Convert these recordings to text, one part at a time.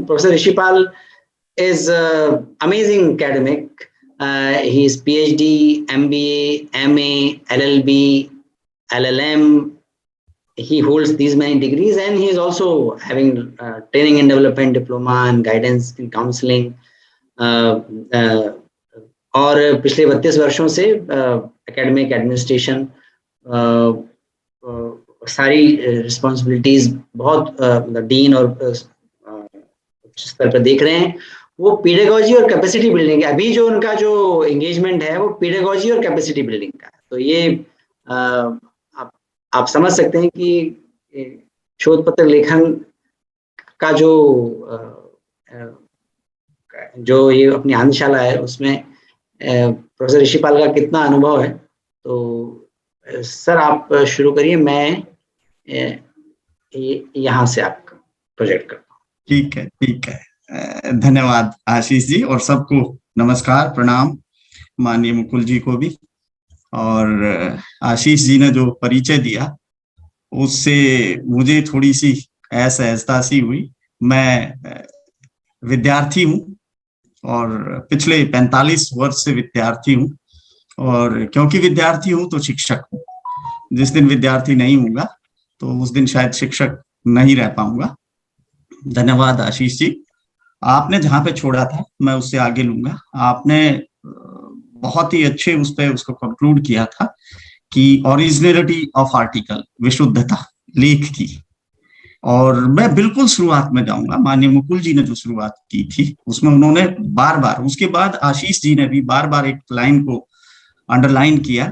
Professor Rishipal is amazing academic. He is PhD, MBA, MA, LLB, LLM. He holds these many degrees, and he is also having training and development diploma and guidance in counseling. और पिछले 32 वर्षों से academic administration सारी responsibilities बहुत dean और उच्च स्तर पर देख रहे हैं। वो पीडागोजी और कैपेसिटी बिल्डिंग, अभी जो उनका जो एंगेजमेंट है वो पीडागोजी और कैपेसिटी बिल्डिंग का। तो ये आप समझ सकते हैं कि शोध पत्र लेखन का जो ये अपनी आंदशाला है उसमें प्रोफेसर ऋषिपाल का कितना अनुभव है। तो सर आप शुरू करिए, मैं यहाँ से आपका प्रोजेक्ट करता हूँ। ठीक है, धन्यवाद आशीष जी, और सबको नमस्कार प्रणाम, माननीय मुकुल जी को भी। और आशीष जी ने जो परिचय दिया उससे मुझे थोड़ी सी असहजता सी हुई। मैं विद्यार्थी हूँ और पिछले 45 वर्ष से विद्यार्थी हूँ, और क्योंकि विद्यार्थी हूँ तो शिक्षक हूँ। जिस दिन विद्यार्थी नहीं होगा तो उस दिन शायद शिक्षक नहीं रह पाऊंगा। धन्यवाद आशीष जी, आपने जहां पे छोड़ा था मैं उससे आगे लूंगा। आपने बहुत ही अच्छे उस पे उसको कंक्लूड किया था कि ओरिजिनलिटी ऑफ आर्टिकल, विशुद्धता लेख की। और मैं बिल्कुल शुरुआत में जाऊंगा। माननीय मुकुल जी ने जो शुरुआत की थी उसमें उन्होंने बार बार, उसके बाद आशीष जी ने भी बार बार एक लाइन को अंडरलाइन किया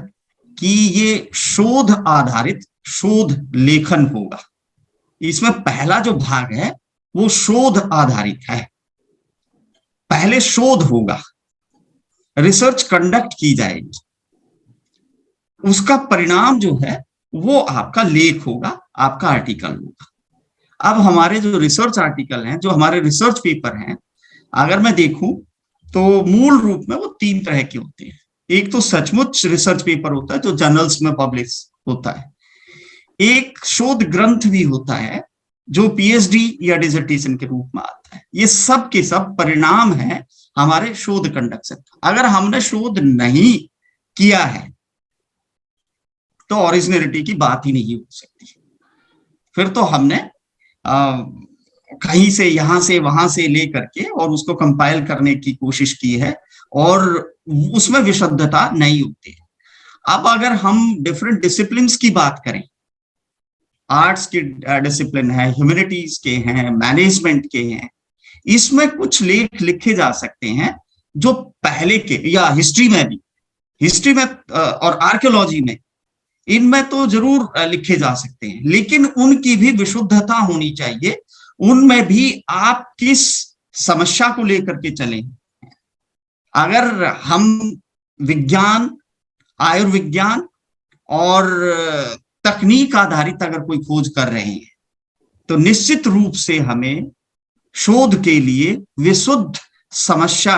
कि ये शोध आधारित शोध लेखन होगा। इसमें पहला जो भाग है वो शोध आधारित है। पहले शोध होगा, रिसर्च कंडक्ट की जाएगी, उसका परिणाम जो है वो आपका लेख होगा, आपका आर्टिकल होगा। अब हमारे जो रिसर्च आर्टिकल हैं, जो हमारे रिसर्च पेपर हैं, अगर मैं देखूं तो मूल रूप में वो 3 तरह के होते हैं। एक तो सचमुच रिसर्च पेपर होता है जो जर्नल्स में पब्लिश होता है। एक शोध ग्रंथ भी होता है जो पीएचडी या डिसर्टेशन के रूप में आता है। ये सब के सब परिणाम है हमारे शोध कंडक्ट से। अगर हमने शोध नहीं किया है तो ओरिजिनलिटी की बात ही नहीं हो सकती। फिर तो हमने कहीं से, यहां से वहां से ले करके और उसको कंपाइल करने की कोशिश की है और उसमें विशुद्धता नहीं होती। अब अगर हम डिफरेंट डिसिप्लिन्स की बात करें, आर्ट्स के डिसिप्लिन है, ह्यूमैनिटीज के हैं, मैनेजमेंट के हैं, इसमें कुछ लेख लिखे जा सकते हैं जो पहले के, या हिस्ट्री में और आर्कियोलॉजी में, इनमें तो जरूर लिखे जा सकते हैं, लेकिन उनकी भी विशुद्धता होनी चाहिए। उनमें भी आप किस समस्या को लेकर के चलें। अगर हम विज्ञान, आयुर्विज्ञान और तकनीक आधारित अगर कोई खोज कर रहे हैं तो निश्चित रूप से हमें शोध के लिए विशुद्ध समस्या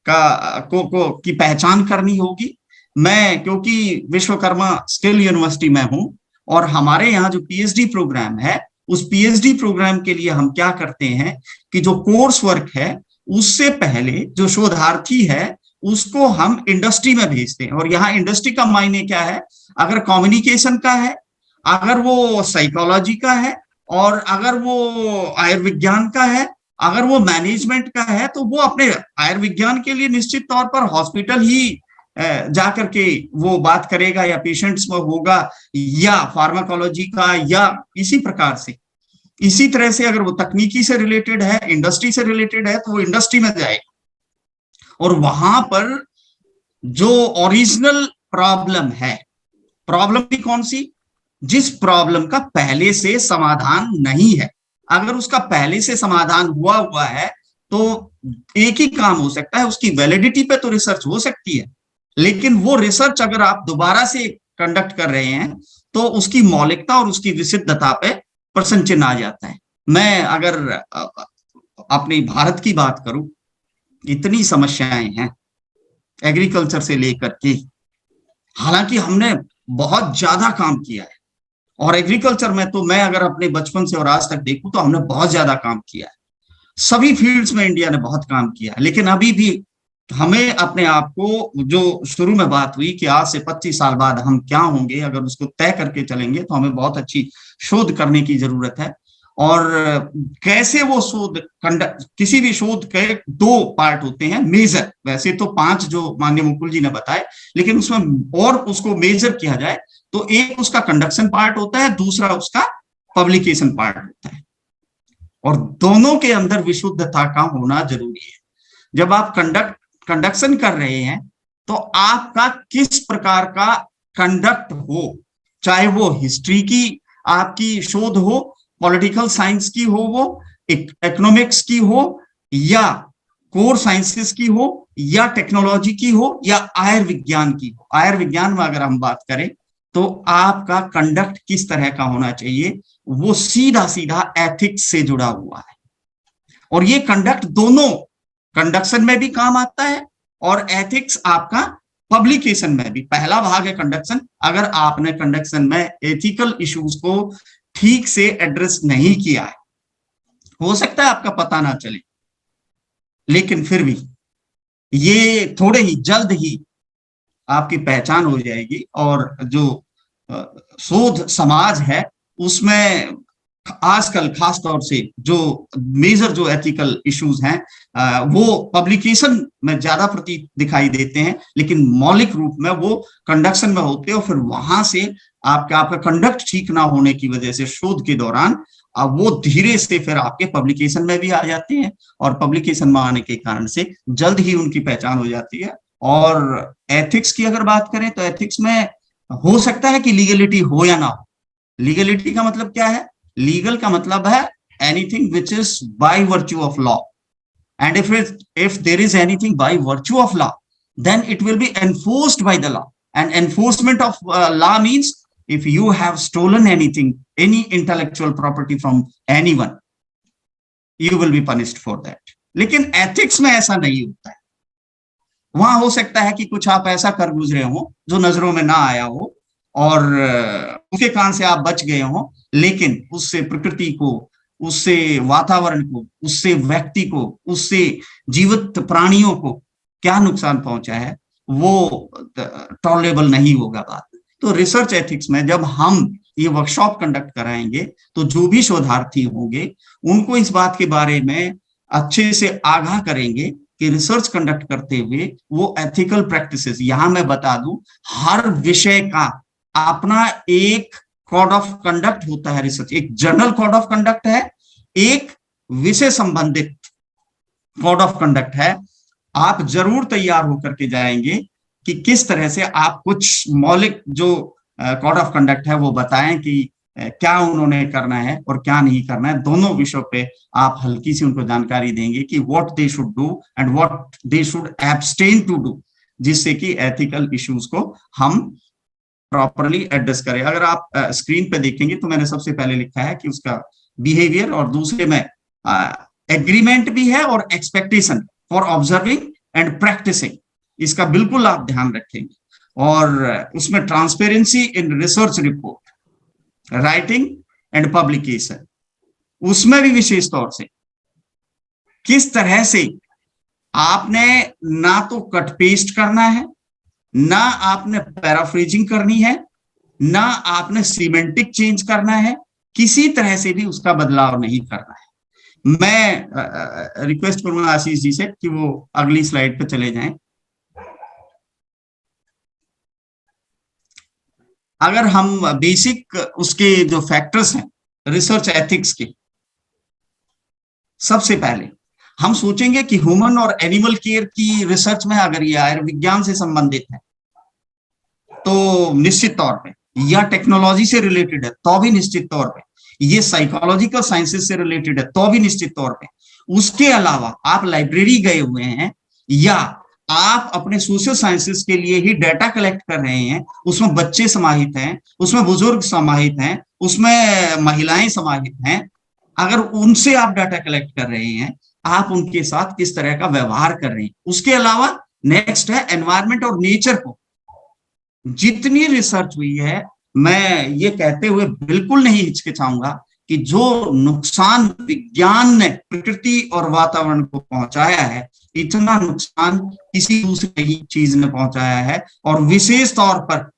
की पहचान करनी होगी। मैं क्योंकि विश्वकर्मा स्किल यूनिवर्सिटी में हूं और हमारे यहाँ जो पीएचडी प्रोग्राम है, उस पीएचडी प्रोग्राम के लिए हम क्या करते हैं कि जो कोर्स वर्क है उससे पहले जो शोधार्थी है उसको हम इंडस्ट्री में भेजते हैं। और यहाँ इंडस्ट्री का मायने क्या है, अगर कम्युनिकेशन का है, अगर वो साइकोलॉजी का है, और अगर वो आयुर्विज्ञान का है, अगर वो मैनेजमेंट का है, तो वो अपने आयुर्विज्ञान के लिए निश्चित तौर पर हॉस्पिटल ही जाकर के वो बात करेगा या पेशेंट्स में होगा, या फार्माकोलॉजी का, या इसी प्रकार से। इसी तरह से अगर वो तकनीकी से रिलेटेड है, इंडस्ट्री से रिलेटेड है, तो वो इंडस्ट्री में जाएगा और वहां पर जो ओरिजिनल प्रॉब्लम है, प्रॉब्लम भी कौन सी, जिस प्रॉब्लम का पहले से समाधान नहीं है, अगर उसका पहले से समाधान हुआ है तो एक ही काम हो सकता है, उसकी वैलिडिटी पे तो रिसर्च हो सकती है, लेकिन वो रिसर्च अगर आप दोबारा से कंडक्ट कर रहे हैं तो उसकी मौलिकता और उसकी विशुद्धता पे प्रश्न चिन्ह आ जाता है। मैं अगर अपने भारत की बात करूं, इतनी समस्याएं हैं एग्रीकल्चर से लेकर के, हालांकि हमने बहुत ज्यादा काम किया है, और एग्रीकल्चर में तो मैं अगर अपने बचपन से और आज तक देखूं तो हमने बहुत ज्यादा काम किया है। सभी फील्ड्स में इंडिया ने बहुत काम किया, लेकिन अभी भी हमें अपने आप को, जो शुरू में बात हुई कि आज से 25 साल बाद हम क्या होंगे, अगर उसको तय करके चलेंगे तो हमें बहुत अच्छी शोध करने की जरूरत है। और कैसे वो शोध कंडक्ट, किसी भी शोध के दो पार्ट होते हैं मेजर, वैसे तो 5 जो माननीय मुकुल जी ने बताए, लेकिन उसमें और उसको मेजर किया जाए तो एक उसका कंडक्शन पार्ट होता है, दूसरा उसका पब्लिकेशन पार्ट होता है, और दोनों के अंदर विशुद्धता का होना जरूरी है। जब आप कंडक्शन कर रहे हैं तो आपका किस प्रकार का कंडक्ट हो, चाहे वो हिस्ट्री की आपकी शोध हो, पॉलिटिकल साइंस की हो, वो इकोनॉमिक्स की हो, या कोर साइंसेस की हो, या टेक्नोलॉजी की हो, या आयुर्विज्ञान की हो। आयुर्विज्ञान में अगर हम बात करें तो आपका कंडक्ट किस तरह का होना चाहिए, वो सीधा सीधा एथिक्स से जुड़ा हुआ है। और ये कंडक्ट दोनों कंडक्शन में भी काम आता है और एथिक्स आपका पब्लिकेशन में भी। पहला भाग है कंडक्शन, अगर आपने कंडक्शन में एथिकल इश्यूज को ठीक से एड्रेस नहीं किया है, हो सकता है आपका पता ना चले, लेकिन फिर भी ये थोड़े ही जल्द ही आपकी पहचान हो जाएगी। और जो शोध समाज है उसमें आजकल खास तौर से जो मेजर जो एथिकल इश्यूज हैं वो पब्लिकेशन में ज्यादा प्रतीत दिखाई देते हैं, लेकिन मौलिक रूप में वो कंडक्शन में होते हैं। और फिर वहां से आपका कंडक्ट ठीक ना होने की वजह से शोध के दौरान वो धीरे से फिर आपके पब्लिकेशन में भी आ जाते हैं, और पब्लिकेशन में आने के कारण से जल्द ही उनकी पहचान हो जाती है। और एथिक्स की अगर बात करें तो एथिक्स में हो सकता है कि लीगलिटी हो या ना हो। लीगलिटी का मतलब क्या है? लीगल का मतलब है anything which is by virtue of law, and if there is anything by virtue of law, then it will be enforced by the law. And enforcement of law means if you have stolen anything, any intellectual property from anyone, you will be punished for that. लेकिन ethics में ऐसा नहीं होता है। वहां हो सकता है कि कुछ आप ऐसा कर गुजरे हो जो नजरों में ना आया हो और उसके कारण से आप बच गए हो, लेकिन उससे प्रकृति को, उससे वातावरण को, उससे व्यक्ति को, उससे जीवित प्राणियों को क्या नुकसान पहुंचा है वो टॉलरेबल नहीं होगा बात। तो रिसर्च एथिक्स में जब हम ये वर्कशॉप कंडक्ट कराएंगे तो जो भी शोधार्थी होंगे उनको इस बात के बारे में अच्छे से आगाह करेंगे कि रिसर्च कंडक्ट करते हुए वो एथिकल प्रैक्टिसेस, यहां मैं बता दूं हर विषय का अपना एक कोड ऑफ कंडक्ट होता है। रिसर्च एक जनरल कोड ऑफ कंडक्ट है, एक विषय संबंधित कोड ऑफ कंडक्ट है। आप जरूर तैयार होकर के जाएंगे कि किस तरह से आप कुछ मौलिक जो कोड ऑफ कंडक्ट है वो बताएं कि क्या उन्होंने करना है और क्या नहीं करना है। दोनों विषयों पे आप हल्की सी उनको जानकारी देंगे कि what they should do and what they should abstain to do, जिससे कि एथिकल इश्यूज को हम प्रॉपरली एड्रेस करें। अगर आप स्क्रीन पे देखेंगे तो मैंने सबसे पहले लिखा है कि उसका बिहेवियर, और दूसरे में एग्रीमेंट भी है और expectation for observing and practicing, इसका बिल्कुल आप ध्यान रखेंगे। और उसमें transparency in research report, writing and publication, उसमें भी विशेष तौर से किस तरह से आपने ना तो कट पेस्ट करना है, ना आपने पैराफ्रेजिंग करनी है, ना आपने सीमेंटिक चेंज करना है, किसी तरह से भी उसका बदलाव नहीं करना है। मैं रिक्वेस्ट करूंगा आशीष जी से कि वो अगली स्लाइड पे चले जाएं। अगर हम बेसिक उसके जो फैक्टर्स हैं रिसर्च एथिक्स के, सबसे पहले हम सोचेंगे कि ह्यूमन और एनिमल केयर की रिसर्च में अगर ये आयुर्विज्ञान से संबंधित है तो निश्चित तौर पे, या टेक्नोलॉजी से रिलेटेड है तो भी निश्चित तौर पे, ये साइकोलॉजिकल साइंसेस से रिलेटेड है तो भी निश्चित तौर पे। उसके अलावा आप लाइब्रेरी गए हुए हैं या आप अपने सोशल साइंसेस के लिए ही डाटा कलेक्ट कर रहे हैं, उसमें बच्चे समाहित हैं, उसमें बुजुर्ग समाहित हैं, उसमें महिलाएं समाहित हैं, अगर उनसे आप डाटा कलेक्ट कर रहे हैं, आप उनके साथ किस तरह का व्यवहार कर रहे हैं। उसके अलावा नेक्स्ट है एनवायरमेंट और नेचर को। जितनी रिसर्च हुई है, मैं ये कहते हुए बिल्कुल नहीं हिचकिचाऊंगा कि जो नुकसान विज्ञान ने प्रकृति और वातावरण को पहुंचाया है, इतना नुकसान किसी दूसरी ही चीज ने पहुंचाया है। और विशेष तौर पर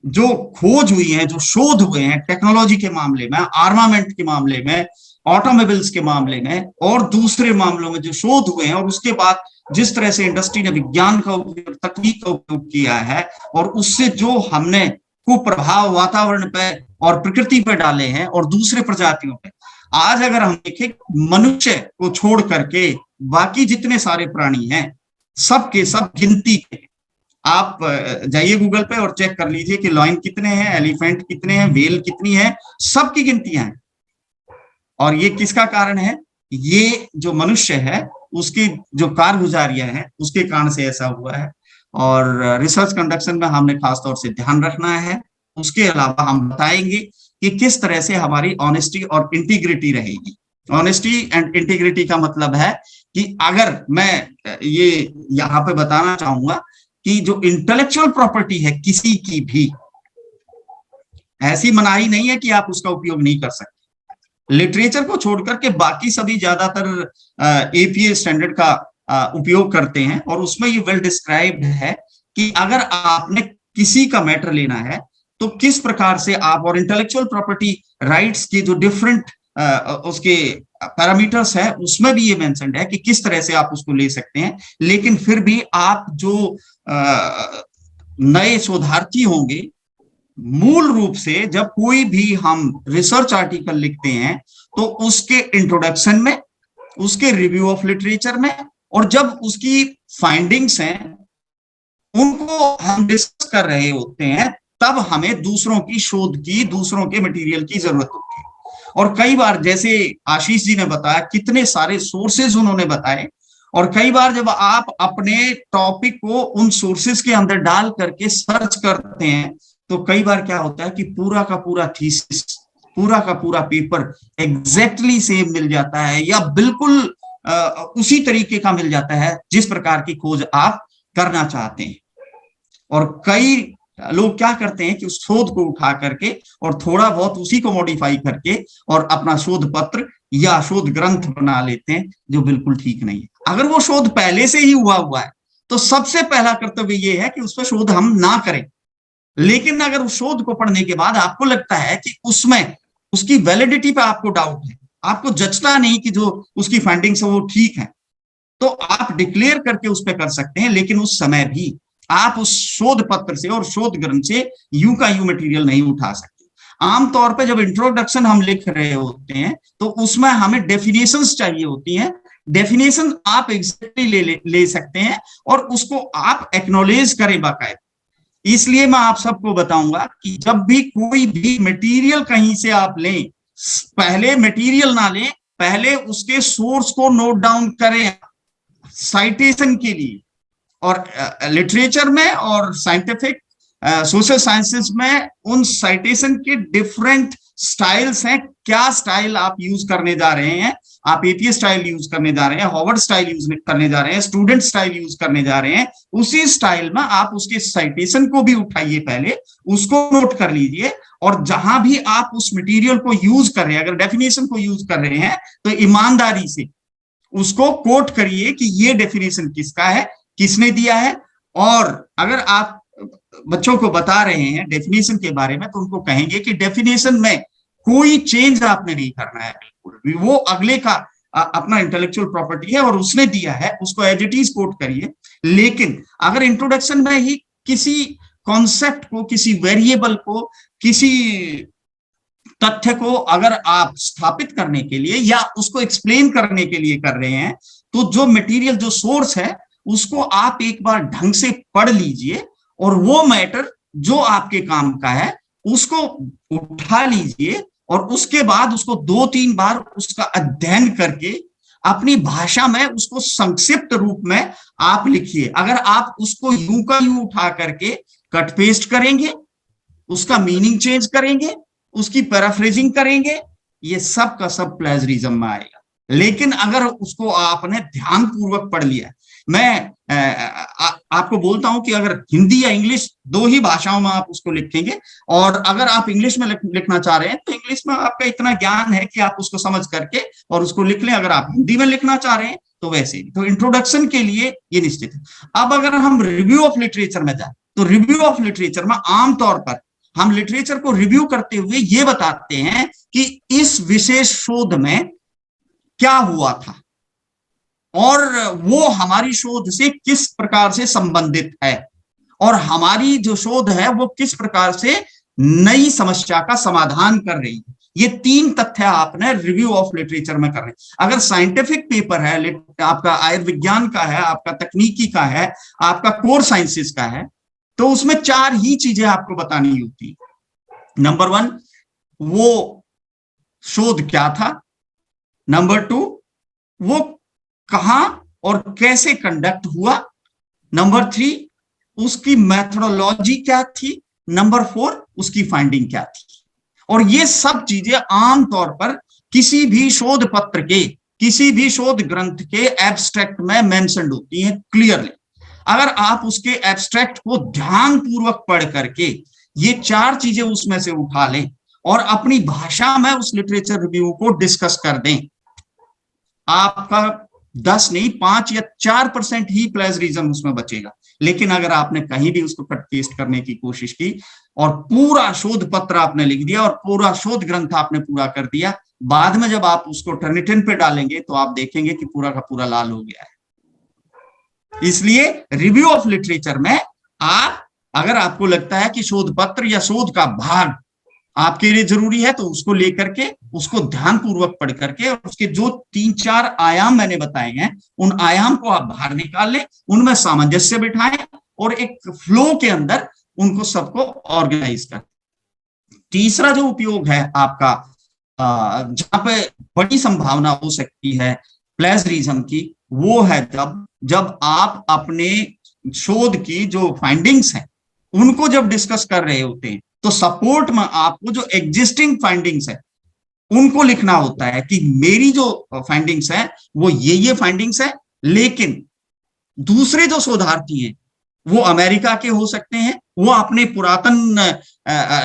जो खोज हुई है, जो शोध हुए हैं टेक्नोलॉजी के मामले में, आर्मामेंट के मामले में, ऑटोमोबाइल्स के मामले में और दूसरे मामलों में जो शोध हुए हैं, और उसके बाद जिस तरह से इंडस्ट्री ने विज्ञान का उपयोग, तकनीक का उपयोग किया है, और उससे जो हमने कुप्रभाव वातावरण पे और प्रकृति पे डाले हैं और दूसरे प्रजातियों पे, आज अगर हम देखें मनुष्य को छोड़ करके बाकी जितने सारे प्राणी हैं सब के सब गिनती के, आप जाइए गूगल पे और चेक कर लीजिए कि लायन कितने हैं, एलिफेंट कितने हैं, व्हेल कितनी है, सबकी गिनतियां हैं। और ये किसका कारण है? ये जो मनुष्य है उसकी जो कारगुजारियां हैं उसके कारण से ऐसा हुआ है। और रिसर्च कंडक्शन में हमने खासतौर से ध्यान रखना है। उसके अलावा हम बताएंगे कि किस तरह से हमारी ऑनेस्टी और इंटीग्रिटी रहेगी। ऑनेस्टी एंड इंटीग्रिटी का मतलब है कि अगर मैं ये यहाँ पे बताना चाहूंगा कि जो इंटेलेक्चुअल प्रॉपर्टी है किसी की भी, ऐसी मनाही नहीं है कि आप उसका उपयोग नहीं कर सकते। लिटरेचर को छोड़कर के बाकी सभी ज्यादातर एपीए स्टैंडर्ड का उपयोग करते हैं, और उसमें ये वेल डिस्क्राइब्ड है कि अगर आपने किसी का मैटर लेना है तो किस प्रकार से आप, और इंटेलेक्चुअल प्रॉपर्टी राइट्स के जो डिफरेंट उसके पैरामीटर्स है उसमें भी ये मेंशन्ड है कि किस तरह से आप उसको ले सकते हैं। लेकिन फिर भी आप जो नए शोधार्थी होंगे, मूल रूप से जब कोई भी हम रिसर्च आर्टिकल लिखते हैं तो उसके इंट्रोडक्शन में, उसके रिव्यू ऑफ लिटरेचर में, और जब उसकी फाइंडिंग्स हैं उनको हम डिस्कस कर रहे होते हैं, तब हमें दूसरों की शोध की, दूसरों के मटेरियल की जरूरत होती है। और कई बार जैसे आशीष जी ने बताया, कितने सारे सोर्सेज उन्होंने बताए, और कई बार जब आप अपने टॉपिक को उन सोर्सेज के अंदर डाल करके सर्च करते हैं तो कई बार क्या होता है कि पूरा का पूरा थीसिस, पूरा का पूरा पेपर एग्जैक्टली सेम मिल जाता है, या बिल्कुल उसी तरीके का मिल जाता है जिस प्रकार की खोज आप करना चाहते हैं। और कई लोग क्या करते हैं कि उस शोध को उठा करके और थोड़ा बहुत उसी को मॉडिफाई करके और अपना शोध पत्र या शोध ग्रंथ बना लेते हैं, जो बिल्कुल ठीक नहीं है। अगर वो शोध पहले से ही हुआ है तो सबसे पहला कर्तव्य ये है कि उस पर शोध हम ना करें। लेकिन अगर उस शोध को पढ़ने के बाद आपको लगता है कि उसमें उसकी वैलिडिटी पे आपको डाउट है, आपको जचता नहीं कि जो उसकी फाइंडिंग्स है वो ठीक है, तो आप डिक्लेयर करके उस पर कर सकते हैं। लेकिन उस समय भी आप उस शोध पत्र से और शोध ग्रंथ से यूं का यूं मटेरियल नहीं उठा सकते। आमतौर पे जब इंट्रोडक्शन हम लिख रहे होते हैं तो उसमें हमें डेफिनेशंस चाहिए होती हैं। डेफिनेशन आप एग्जैक्टली ले सकते हैं और उसको आप एक्नॉलेज करें बाकायदा। इसलिए मैं आप सबको बताऊंगा कि जब भी कोई भी मटेरियल कहीं से आप लें, पहले मटेरियल ना लें, पहले उसके सोर्स को नोट डाउन करें साइटेशन के लिए। और लिटरेचर में और साइंटिफिक सोशल साइंसेस में उन साइटेशन के डिफरेंट स्टाइल्स हैं। क्या स्टाइल आप यूज करने जा रहे हैं? आप एपीए स्टाइल यूज करने जा रहे हैं, हार्वर्ड स्टाइल यूज करने जा रहे हैं, स्टूडेंट स्टाइल यूज करने जा रहे हैं, उसी स्टाइल में आप उसके साइटेशन को भी उठाइए, पहले उसको नोट कर लीजिए। और जहां भी आप उस मटेरियल को यूज कर रहे हैं, अगर डेफिनेशन को यूज कर रहे हैं तो ईमानदारी से उसको कोट करिए कि ये डेफिनेशन किसका है, किसने दिया है। और अगर आप बच्चों को बता रहे हैं डेफिनेशन के बारे में तो उनको कहेंगे कि डेफिनेशन में कोई चेंज आपने नहीं करना है, बिल्कुल वो अगले का अपना इंटेलेक्चुअल प्रॉपर्टी है और उसने दिया है, उसको एज इट इज कोट करिए। लेकिन अगर इंट्रोडक्शन में ही किसी कॉन्सेप्ट को, किसी वेरिएबल को, किसी तथ्य को अगर आप स्थापित करने के लिए या उसको एक्सप्लेन करने के लिए कर रहे हैं, तो जो मटेरियल, जो सोर्स है, उसको आप एक बार ढंग से पढ़ लीजिए और वो मैटर जो आपके काम का है उसको उठा लीजिए और उसके बाद उसको 2-3 बार उसका अध्ययन करके अपनी भाषा में उसको संक्षिप्त रूप में आप लिखिए। अगर आप उसको यूं का यूं उठा करके कट पेस्ट करेंगे, उसका मीनिंग चेंज करेंगे, उसकी पैराफ्रेजिंग करेंगे, ये सब का सब प्लेजरिज्म में आएगा। लेकिन अगर उसको आपने ध्यान पूर्वक पढ़ लिया, मैं आपको बोलता हूं कि अगर हिंदी या इंग्लिश दो ही भाषाओं में आप उसको लिखेंगे, और अगर आप इंग्लिश में लिखना चाह रहे हैं तो इंग्लिश में आपका इतना ज्ञान है कि आप उसको समझ करके और उसको लिख लें। अगर आप हिंदी में लिखना चाह रहे हैं तो वैसे ही। तो इंट्रोडक्शन के लिए ये निश्चित है। अब अगर हम रिव्यू ऑफ लिटरेचर में जाए तो रिव्यू ऑफ लिटरेचर में आमतौर पर हम लिटरेचर को रिव्यू करते हुए ये बताते हैं कि इस विशेष शोध में क्या हुआ था और वो हमारी शोध से किस प्रकार से संबंधित है, और हमारी जो शोध है वो किस प्रकार से नई समस्या का समाधान कर रही है। ये तीन तथ्य आपने रिव्यू ऑफ लिटरेचर में करने। अगर साइंटिफिक पेपर है, आपका आयुर्विज्ञान का है, आपका तकनीकी का है, आपका कोर साइंसेस का है, तो उसमें चार ही चीजें आपको बतानी होती है। नंबर 1, वो शोध क्या था। नंबर 2, वो कहां और कैसे कंडक्ट हुआ। नंबर 3, उसकी मेथोडोलॉजी क्या थी। नंबर 4, उसकी फाइंडिंग क्या थी। और ये सब चीजें आमतौर पर किसी भी शोध पत्र के, किसी भी शोध ग्रंथ के एब्स्ट्रैक्ट में मेंशन्ड होती हैं क्लियरली। अगर आप उसके एब्स्ट्रैक्ट को ध्यान पूर्वक पढ़ करके ये चार चीजें उसमें से उठा लें और अपनी भाषा में उस लिटरेचर रिव्यू को डिस्कस कर दें, आपका 10 नहीं 5 या 4% ही प्लेजरिज्म उसमें बचेगा। लेकिन अगर आपने कहीं भी उसको कट पेस्ट करने की कोशिश की और पूरा शोध पत्र आपने लिख दिया और पूरा शोध ग्रंथ आपने पूरा कर दिया, बाद में जब आप उसको टर्निटिन पे डालेंगे तो आप देखेंगे कि पूरा का पूरा लाल हो गया है। इसलिए रिव्यू ऑफ लिटरेचर में आप, अगर आपको लगता है कि शोध पत्र या शोध का भाग आपके लिए जरूरी है तो उसको लेकर के उसको ध्यान पूर्वक पढ़ करके और उसके जो 3-4 आयाम मैंने बताए हैं उन आयाम को आप बाहर निकाल लें, उनमें सामंजस्य बिठाएं और एक फ्लो के अंदर उनको सबको ऑर्गेनाइज करें। तीसरा जो उपयोग है आपका, जहां पे बड़ी संभावना हो सकती है प्लेजरिज्म की, वो है जब आप अपने शोध की जो फाइंडिंग्स हैं उनको जब डिस्कस कर रहे होते हैं तो सपोर्ट में आपको जो एग्जिस्टिंग फाइंडिंग्स है उनको लिखना होता है कि मेरी जो फाइंडिंग्स है वो ये फाइंडिंग्स है, लेकिन दूसरे जो शोधार्थी हैं वो अमेरिका के हो सकते हैं, वो अपने पुरातन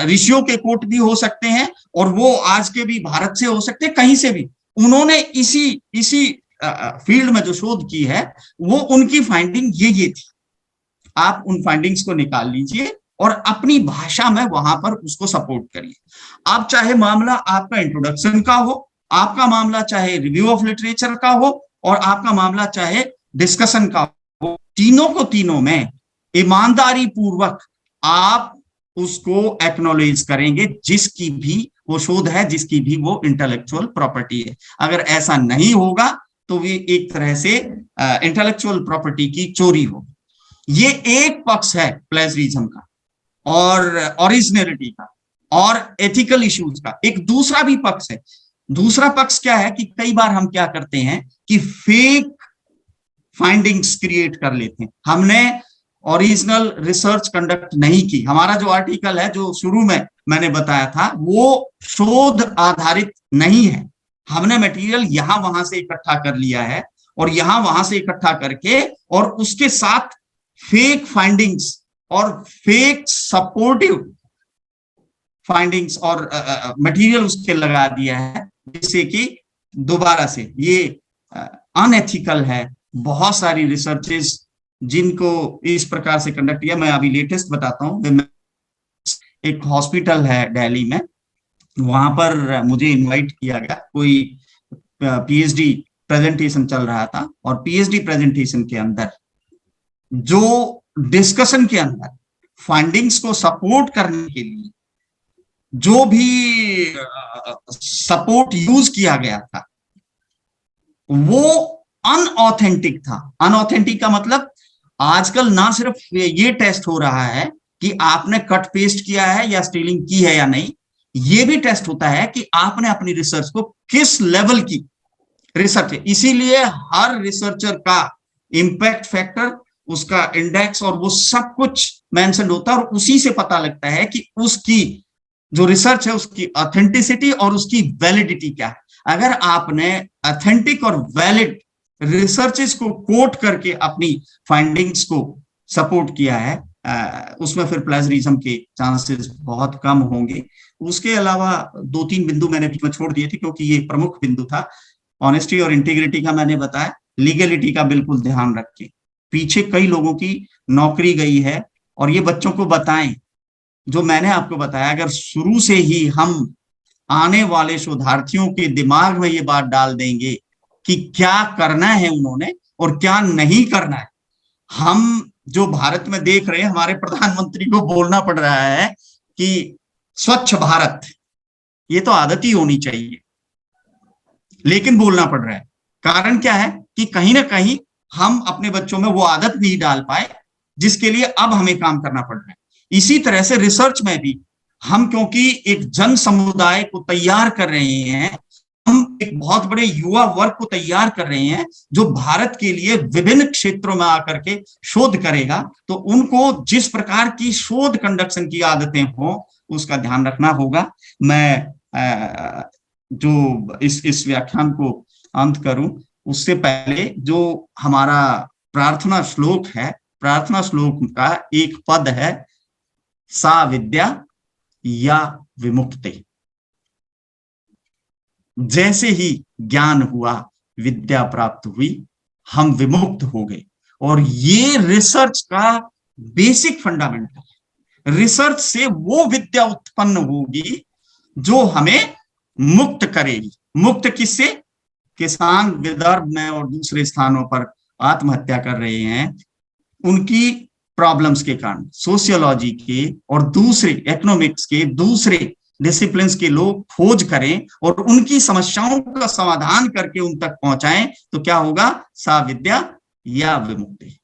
ऋषियों के कोट भी हो सकते हैं और वो आज के भी भारत से हो सकते हैं, कहीं से भी। उन्होंने इसी फील्ड में जो शोध की है वो उनकी फाइंडिंग ये थी। आप उन फाइंडिंग्स को निकाल लीजिए और अपनी भाषा में वहां पर उसको सपोर्ट करिए। आप चाहे मामला आपका इंट्रोडक्शन का हो, आपका मामला चाहे रिव्यू ऑफ लिटरेचर का हो और आपका मामला चाहे डिस्कशन का हो, तीनों में ईमानदारी पूर्वक आप उसको एक्नॉलेज करेंगे जिसकी भी वो शोध है, जिसकी भी वो इंटेलेक्चुअल प्रॉपर्टी है। अगर ऐसा नहीं होगा तो ये एक तरह से इंटेलेक्चुअल प्रॉपर्टी की चोरी हो। ये एक पक्ष है प्लेजरिज्म का और ओरिजिनलिटी का और एथिकल इश्यूज का। एक दूसरा भी पक्ष है। दूसरा पक्ष क्या है कि कई बार हम क्या करते हैं कि फेक फाइंडिंग्स क्रिएट कर लेते हैं। हमने ओरिजिनल रिसर्च कंडक्ट नहीं की। हमारा जो आर्टिकल है जो शुरू में मैंने बताया था वो शोध आधारित नहीं है। हमने मटेरियल यहां वहां से इकट्ठा कर लिया है और यहां वहां से इकट्ठा करके और उसके साथ फेक फाइंडिंग्स और फेक सपोर्टिव फाइंडिंग्स और मटेरियल उसके लगा दिया है, जिससे कि दोबारा से ये अनएथिकल है। बहुत सारी रिसर्चेस जिनको इस प्रकार से कंडक्ट किया, मैं अभी लेटेस्ट बताता हूँ। एक हॉस्पिटल है दिल्ली में, वहां पर मुझे इनवाइट किया गया। कोई पीएचडी प्रेजेंटेशन चल रहा था और पीएचडी प्रेजेंटेशन के अंदर जो डिस्कशन के अंदर फाइंडिंग्स को सपोर्ट करने के लिए जो भी सपोर्ट यूज किया गया था वो अनऑथेंटिक था। अनऑथेंटिक का मतलब आजकल ना सिर्फ ये टेस्ट हो रहा है कि आपने कट पेस्ट किया है या स्टीलिंग की है या नहीं, ये भी टेस्ट होता है कि आपने अपनी रिसर्च को किस लेवल की रिसर्च है। इसीलिए हर रिसर्चर का इंपैक्ट फैक्टर, उसका इंडेक्स और वो सब कुछ मेंशन होता है और उसी से पता लगता है कि उसकी जो रिसर्च है उसकी ऑथेंटिसिटी और उसकी वैलिडिटी क्या है। अगर आपने ऑथेंटिक और वैलिड रिसर्चेस को कोट करके अपनी फाइंडिंग्स को सपोर्ट किया है, उसमें फिर प्लेजरिज्म के चांसेस बहुत कम होंगे। उसके अलावा 2-3 बिंदु मैंने बीच में छोड़ दिए थे क्योंकि ये प्रमुख बिंदु था। ऑनेस्टी और इंटीग्रिटी का मैंने बताया, लीगलिटी का बिल्कुल ध्यान रखें। पीछे कई लोगों की नौकरी गई है और ये बच्चों को बताएं जो मैंने आपको बताया। अगर शुरू से ही हम आने वाले शोधार्थियों के दिमाग में ये बात डाल देंगे कि क्या करना है उन्होंने और क्या नहीं करना है। हम जो भारत में देख रहे हैं, हमारे प्रधानमंत्री को बोलना पड़ रहा है कि स्वच्छ भारत, ये तो आदत ही होनी चाहिए, लेकिन बोलना पड़ रहा है। कारण क्या है कि कहीं ना कहीं हम अपने बच्चों में वो आदत नहीं डाल पाए, जिसके लिए अब हमें काम करना पड़ रहा है। इसी तरह से रिसर्च में भी हम, क्योंकि एक जन समुदाय को तैयार कर रहे हैं, हम एक बहुत बड़े युवा वर्ग को तैयार कर रहे हैं जो भारत के लिए विभिन्न क्षेत्रों में आकर के शोध करेगा। तो उनको जिस प्रकार की शोध कंडक्शन की आदतें हो उसका ध्यान रखना होगा। मैं जो इस व्याख्यान को अंत करूं उससे पहले जो हमारा प्रार्थना श्लोक है, प्रार्थना श्लोक का एक पद है, सा विद्या या विमुक्ति। जैसे ही ज्ञान हुआ, विद्या प्राप्त हुई, हम विमुक्त हो गए। और ये रिसर्च का बेसिक फंडामेंटल है। रिसर्च से वो विद्या उत्पन्न होगी जो हमें मुक्त करेगी। मुक्त किससे? किसान विदर्भ में और दूसरे स्थानों पर आत्महत्या कर रहे हैं उनकी प्रॉब्लम्स के कारण, सोशियोलॉजी के और दूसरे इकोनॉमिक्स के दूसरे डिसिप्लिन्स के लोग खोज करें और उनकी समस्याओं का समाधान करके उन तक पहुंचाएं, तो क्या होगा? सा विद्या या विमुक्ति।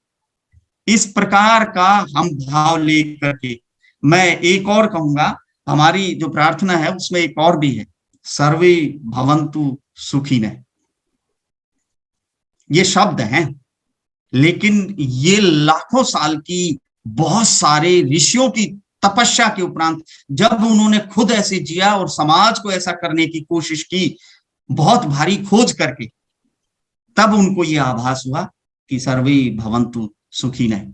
इस प्रकार का हम भाव लेकर के मैं एक और कहूंगा, हमारी जो प्रार्थना है उसमें एक और भी है, सर्वे भवन्तु सुखिनः। ये शब्द हैं, लेकिन ये लाखों साल की बहुत सारे ऋषियों की तपस्या के उपरांत जब उन्होंने खुद ऐसे जिया और समाज को ऐसा करने की कोशिश की, बहुत भारी खोज करके, तब उनको ये आभास हुआ कि सर्वे भवन्तु सुखिनः।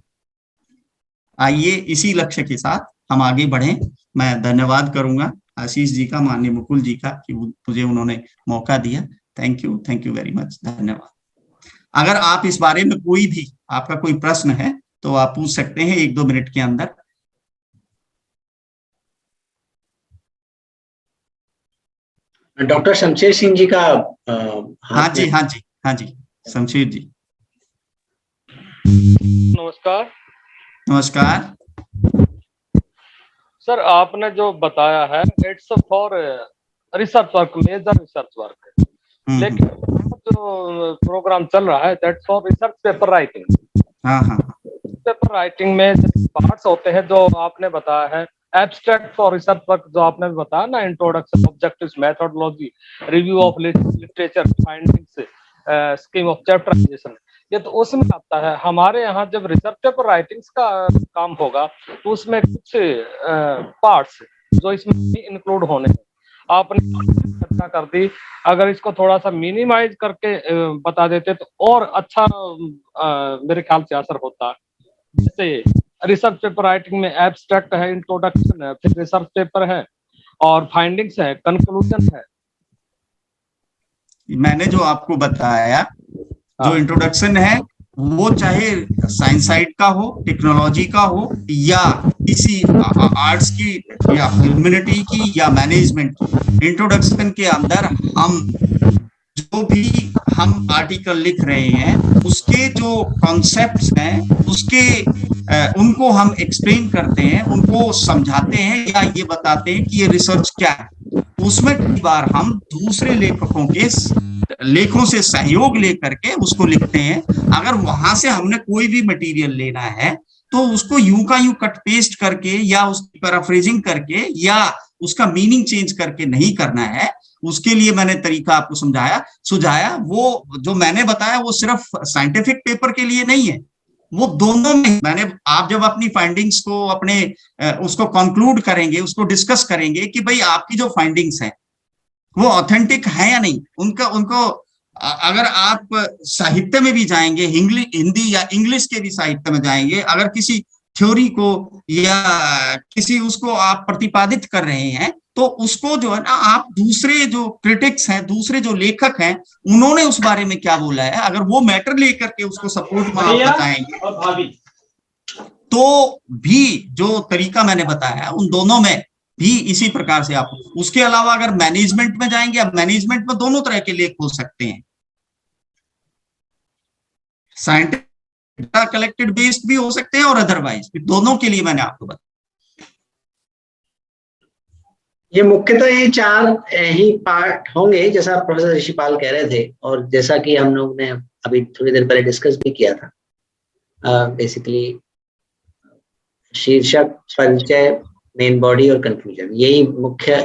आइए इसी लक्ष्य के साथ हम आगे बढ़ें। मैं धन्यवाद करूंगा आशीष जी का, माननीय मुकुल जी का, कि मुझे उन्होंने मौका दिया। थैंक यू वेरी मच, धन्यवाद। अगर आप इस बारे में कोई भी आपका कोई प्रश्न है तो आप पूछ सकते हैं 1-2 मिनट के अंदर। डॉक्टर शमशेर सिंह जी का हाँ जी, शमशेर जी। नमस्कार। नमस्कार सर, आपने जो बताया है it's for research work, major research work, लेकिन जो प्रोग्राम चल रहा है that's for research paper writing. हाँ। पेपर राइटिंग में पार्ट्स होते हैं जो आपने बताया है, एब्स्ट्रैक्ट फॉर रिसर्च वर्क जो आपने बताया ना, introduction, objectives, methodology, review of literature, findings, scheme of chapterisation, ये तो उसमें आता है। हमारे यहाँ जब रिसर्च पेपर राइटिंग्स का काम होगा तो उसमें कुछ पार्ट्स जो इसमें इंक्लूड होने हैं, आपने चर्चा कर दी। अगर इसको थोड़ा सा मिनिमाइज करके बता देते तो और अच्छा मेरे ख्याल से असर होता। जैसे रिसर्च पेपर राइटिंग में एब्स्ट्रैक्ट है, इंट्रोडक्शन है, फिर रिसर्च पेपर है और फाइंडिंग्स है, कंक्लूजन है। मैंने जो आपको बताया, जो इंट्रोडक्शन है वो चाहे साइंस साइड का हो, टेक्नोलॉजी का हो, या किसी आर्ट्स की या ह्यूमैनिटी की या मैनेजमेंट की, इंट्रोडक्शन के अंदर हम जो भी हम आर्टिकल लिख रहे हैं उसके जो कॉन्सेप्ट्स हैं उसके उनको हम एक्सप्लेन करते हैं, उनको समझाते हैं या ये बताते हैं कि ये रिसर्च क्या है। उसमें कई बार हम दूसरे लेखकों के लेखों से सहयोग लेकर के उसको लिखते हैं। अगर वहां से हमने कोई भी मटेरियल लेना है तो उसको यूं का यूं कट पेस्ट करके या उसकी पैराफ्रेजिंग करके या उसका मीनिंग चेंज करके नहीं करना है। उसके लिए मैंने तरीका आपको सुझाया। वो जो मैंने बताया वो सिर्फ साइंटिफिक पेपर के लिए नहीं है, वो दोनों में मैंने, आप जब अपनी फाइंडिंग्स को अपने उसको कंक्लूड करेंगे, उसको डिस्कस करेंगे कि भाई आपकी जो फाइंडिंग्स हैं वो ऑथेंटिक है या नहीं, उनको अगर आप साहित्य में भी जाएंगे, हिंदी या इंग्लिश के भी साहित्य में जाएंगे, अगर किसी थ्योरी को या किसी उसको आप प्रतिपादित कर रहे हैं, तो उसको जो है ना, आप दूसरे जो क्रिटिक्स हैं, दूसरे जो लेखक हैं, उन्होंने उस बारे में क्या बोला है, अगर वो मैटर लेकर के उसको सपोर्ट में आप बताएंगे, तो भी जो तरीका मैंने बताया उन दोनों में भी इसी प्रकार से आप, उसके अलावा अगर मैनेजमेंट में जाएंगे, अब मैनेजमेंट में दोनों तरह के लेख हो सकते हैं, साइंटिफिक कलेक्टेड बेस्ड भी हो सकते हैं और अदरवाइज, दोनों के लिए मैंने आपको बताया। ये मुख्यतः ये 4 ही पार्ट होंगे, जैसा प्रोफेसर ऋषिपाल कह रहे थे, और जैसा कि हम लोग ने अभी थोड़ी देर पहले डिस्कस भी किया था। बेसिकली शीर्षक, परिचय, मेन बॉडी और कंक्लूजन, यही मुख्य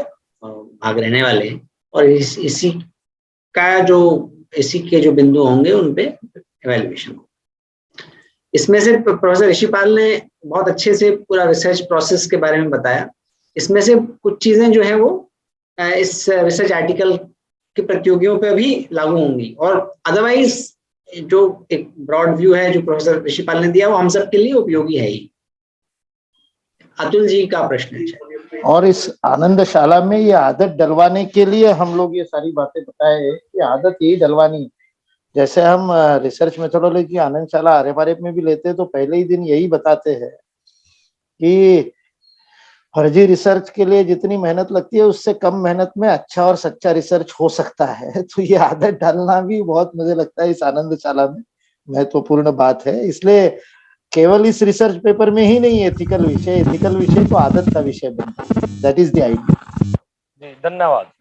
भाग रहने वाले हैं, और इसी के जो बिंदु होंगे उन पे एवेल्युएशन। इसमें से प्रोफेसर ऋषिपाल ने बहुत अच्छे से पूरा रिसर्च प्रोसेस के बारे में बताया। इसमें से कुछ चीजें जो है वो इस रिसर्च आर्टिकल के प्रतियोगियों पे भी लागू होंगी, और अदरवाइज जो एक ब्रॉड व्यू है जो प्रोफेसर ऋषिपाल ने दिया वो हम सब के लिए उपयोगी है ही। अतुल जी का प्रश्न है। और इस आनंदशाला में ये आदत डलवाने के लिए हम लोग ये सारी बातें बताए कि आदत यही डलवानी है। जैसे हम रिसर्च मेथोडोलॉजी आनंदशाला आर्यभारत में भी लेते हैं, तो पहले ही दिन यही बताते हैं कि फर्जी रिसर्च के लिए जितनी मेहनत लगती है उससे कम मेहनत में अच्छा और सच्चा रिसर्च हो सकता है। तो ये आदत डालना भी बहुत मुझे लगता है इस आनंदशाला में महत्वपूर्ण बात है। इसलिए केवल इस रिसर्च पेपर में ही नहीं एथिकल विषय तो आदत का विषय बनता है। That is the idea. धन्यवाद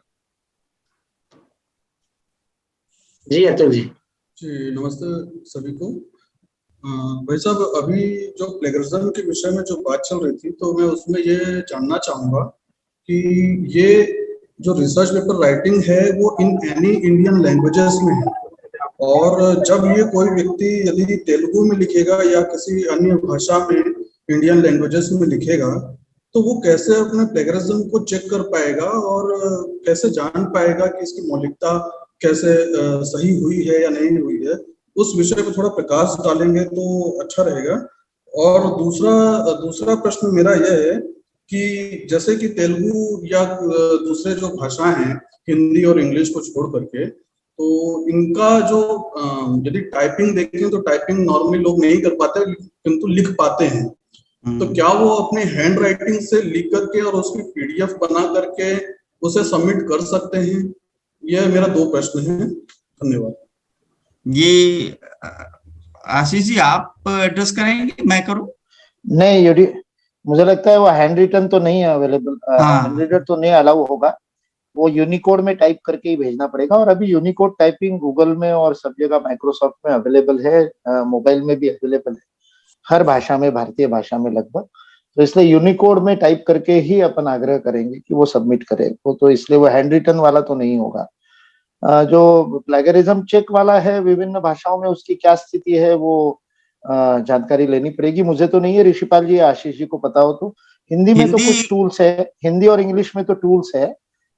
जी। अतुल जी। जी नमस्ते सभी को। भाई साहब, अभी जो प्लेगरिज्म के विषय में जो बात चल रही थी, तो मैं उसमें ये जानना चाहूंगा कि ये जो रिसर्च पेपर राइटिंग है वो इन एनी इंडियन लैंग्वेजेस में है, और जब ये कोई व्यक्ति यदि तेलुगु में लिखेगा या किसी अन्य भाषा में इंडियन लैंग्वेजेस में लिखेगा, तो वो कैसे अपने प्लेगरिज्म को चेक कर पाएगा और कैसे जान पाएगा कि इसकी मौलिकता कैसे सही हुई है या नहीं हुई है? उस विषय पर थोड़ा प्रकाश डालेंगे तो अच्छा रहेगा। और दूसरा प्रश्न मेरा यह है कि जैसे कि तेलुगु या दूसरे जो भाषा हैं, हिंदी और इंग्लिश को छोड़ करके, तो इनका जो यदि टाइपिंग देखें तो टाइपिंग नॉर्मली लोग नहीं कर पाते, किंतु लिख पाते हैं। तो क्या वो अपने हैंड राइटिंग से लिख करके और उसकी पीडीएफ बना करके उसे सबमिट कर सकते हैं? यह मेरा 2 प्रश्न हैं। धन्यवाद। ये आशीष जी आप एड्रेस करेंगे, मैं करूं? नहीं, यदि मुझे लगता है वो हैंड रिटन तो नहीं है अवेलेबल, हैंड रिटन तो नहीं अलाउ होगा, वो यूनिकोड में टाइप करके ही भेजना पड़ेगा। और अभी यूनिकोड टाइपिंग गूगल में और सब जगह माइक्रोसॉफ्ट में अवेलेबल है, मोबाइल में भी अवेलेबल है, हर भाषा में, भारतीय भाषा में लगभग। तो इसलिए यूनिकोड में टाइप करके ही अपन आग्रह करेंगे कि वो सबमिट करे वो, तो इसलिए वो हैंड रिटन वाला तो नहीं होगा। जो प्लेगरिज्म चेक वाला है विभिन्न भाषाओं में, उसकी क्या स्थिति है वो जानकारी लेनी पड़ेगी। मुझे तो नहीं है, ऋषिपाल जी आशीष जी को पता हो तो। हिंदी में तो कुछ टूल्स है, हिंदी और इंग्लिश में तो टूल्स है,